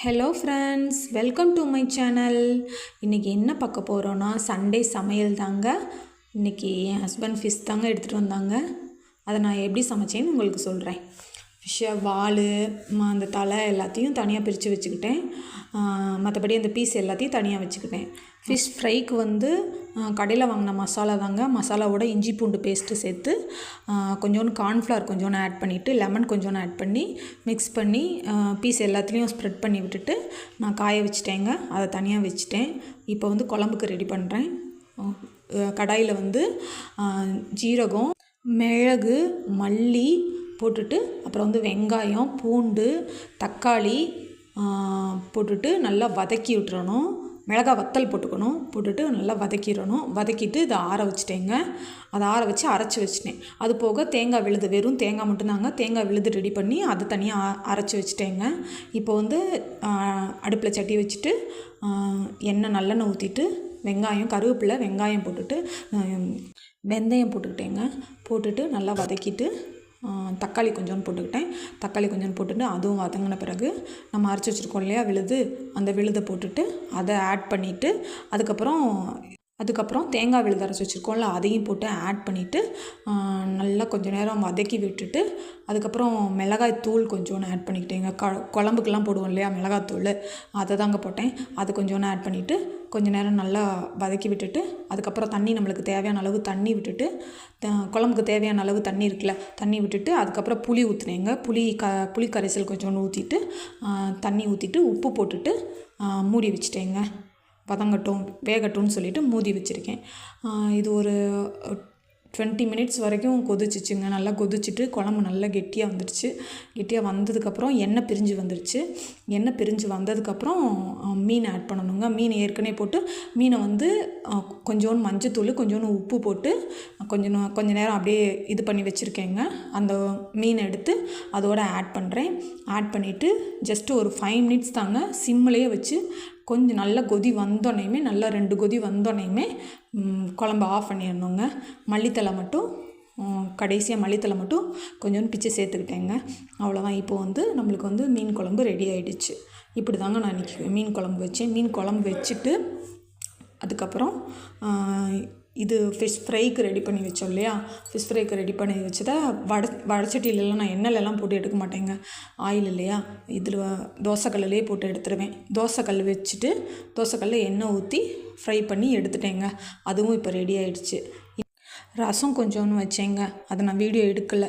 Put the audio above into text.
Hello friends, welcome to my channel. இன்றைக்கி என்ன பார்க்க போகிறோன்னா, சண்டே சமையல் தாங்க. இன்றைக்கி என் ஹஸ்பண்ட் ஃபிஷ் தாங்க எடுத்துகிட்டு வந்தாங்க. அதை நான் எப்படி சமைச்சேன்னு உங்களுக்கு சொல்கிறேன். ஃபிஷ்ஷை வால், அந்த தலை எல்லாத்தையும் தனியாக பிரித்து வச்சுக்கிட்டேன். மற்றபடி அந்த பீஸ் எல்லாத்தையும் தனியாக வச்சுக்கிட்டேன். ஃபிஷ் ஃப்ரைக்கு வந்து கடையில் வாங்கின மசாலா தாங்க. மசாலாவோட இஞ்சி பூண்டு பேஸ்ட்டு சேர்த்து கொஞ்சோண்டு கார்ன்ஃப்ளவர் கொஞ்சோண்டு ஆட் பண்ணிவிட்டு, லெமன் கொஞ்சோண்டு ஆட் பண்ணி மிக்ஸ் பண்ணி பீஸ் எல்லாத்துலேயும் ஸ்ப்ரெட் பண்ணி விட்டுட்டு நான் காய வச்சுட்டேங்க. அதை தனியாக வச்சுட்டேன். இப்போ வந்து குழம்புக்கு ரெடி பண்ணுறேன். கடாயில் வந்து ஜீரகம், மிளகு, மல்லி போட்டுட்டு, அப்புறம் வந்து வெங்காயம், பூண்டு, தக்காளி போட்டுட்டு நல்லா வதக்கி விட்டுறணும். மிளகாய் வத்தல் போட்டுட்டு நல்லா வதக்கிடணும். வதக்கிட்டு இதை ஆற வச்சுட்டேங்க. அதை ஆற வச்சு அரைச்சி வச்சுட்டேன். அது போக தேங்காய் விழுது, வெறும் தேங்காய் மட்டும்தாங்க. தேங்காய் விழுது ரெடி பண்ணி அதை தனியாக அரைச்சி வச்சுட்டேங்க. இப்போ வந்து அடுப்பில் சட்டி வச்சுட்டு எண்ணெய் நல்லெண்ணெய் ஊற்றிட்டு வெங்காயம், கருவேப்பிலை, வெங்காயம் போட்டுட்டு வெந்தயம் போட்டுக்கிட்டேங்க. போட்டுட்டு நல்லா வதக்கிட்டு தக்காளி கொஞ்சோண்டு போட்டுக்கிட்டேன். தக்காளி கொஞ்சோண்டு போட்டுட்டு அதுவும் வதங்கின பிறகு நம்ம அரைச்சி வச்சுருக்கோம் இல்லையா விழுது, அந்த விழுதை போட்டுட்டு அதை ஆட் பண்ணிவிட்டு அதுக்கப்புறம் தேங்காய் விழுது அரைச்சி வச்சுருக்கோம்ல அதையும் போட்டு ஆட் பண்ணிவிட்டு நல்லா கொஞ்சம் நேரம் வதக்கி விட்டுட்டு, அதுக்கப்புறம் மிளகாய் தூள் கொஞ்சோன்னு ஆட் பண்ணிக்கிட்டேங்க. குழம்புக்கெல்லாம் போடுவோம் இல்லையா மிளகாய் தூள், அதை தாங்க போட்டேன். அது கொஞ்சோன்னு ஆட் பண்ணிவிட்டு கொஞ்சம் நேரம் நல்லா வதக்கி விட்டுட்டு, அதுக்கப்புறம் தண்ணி நம்மளுக்கு தேவையான அளவு தண்ணி விட்டுட்டு, குழம்புக்கு தேவையான அளவு தண்ணி இருக்குல்ல, தண்ணி விட்டுட்டு அதுக்கப்புறம் புளி ஊற்றினேங்க. புளி கரைசல் கொஞ்சோண்டு ஊற்றிட்டு தண்ணி ஊற்றிட்டு உப்பு போட்டுட்டு மூடி வச்சுட்டேங்க. வதங்கட்டும் வேகட்டும்னு சொல்லிவிட்டு மூடி வச்சுருக்கேன். இது ஒரு 20 மினிட்ஸ் வரைக்கும் கொதிச்சிச்சுங்க. நல்லா கொதிச்சுட்டு குழம்பு நல்லா கெட்டியாக வந்துடுச்சு. கெட்டியாக வந்ததுக்கப்புறம் எண்ணெய் பிரிஞ்சு வந்துடுச்சு. எண்ணெய் பிரிஞ்சு வந்ததுக்கப்புறம் மீன் ஆட் பண்ணணுங்க. மீன் ஏற்கனவே போட்டு மீனை வந்து கொஞ்சோண்டு மஞ்சத்தூள், கொஞ்சோண்டு உப்பு போட்டு கொஞ்ச நேரம் அப்படியே இது பண்ணி வச்சுருக்கேங்க. அந்த மீனை எடுத்து அதோடு ஆட் பண்ணுறேன். ஆட் பண்ணிவிட்டு ஜஸ்ட்டு ஒரு 5 மினிட்ஸ் தாங்க சிம்மிலேயே வச்சு கொஞ்சம் நல்லா கொதி வந்தோடனேயுமே, நல்லா 2 கொதி வந்தோடனேயுமே குழம்பு ஆஃப் பண்ணிடணுங்க. மல்லித்தலை மட்டும் கடைசியாக மல்லித்தலை மட்டும் கொஞ்சோண்டு பிச்சு சேர்த்துக்கிட்டேங்க. அவ்வளோதான். இப்போ வந்து நம்மளுக்கு வந்து மீன் குழம்பு ரெடி ஆகிடுச்சு. இப்படி தாங்க நான் இன்றைக்கி மீன் குழம்பு வச்சேன். மீன் குழம்பு வச்சுட்டு அதுக்கப்புறம் இது ஃபிஷ் ஃப்ரைக்கு ரெடி பண்ணி வச்சோம் இல்லையா, ஃபிஷ் ஃப்ரைக்கு ரெடி பண்ணி வச்சதை வடச்சட்டியிலலாம் நான் எண்ணெயிலலாம் போட்டு எடுக்க மாட்டேங்க. ஆயில் இல்லையா, இதில் தோசைக்கல்லையே போட்டு எடுத்துருவேன். தோசைக்கல் வச்சுட்டு தோசைக்கல்லில் எண்ணெய் ஊற்றி ஃப்ரை பண்ணி எடுத்துட்டேங்க. அதுவும் இப்போ ரெடி ஆகிடுச்சு. ரசம் கொஞ்சோன்னு வச்சேங்க. அதை நான் வீடியோ எடுக்கலை.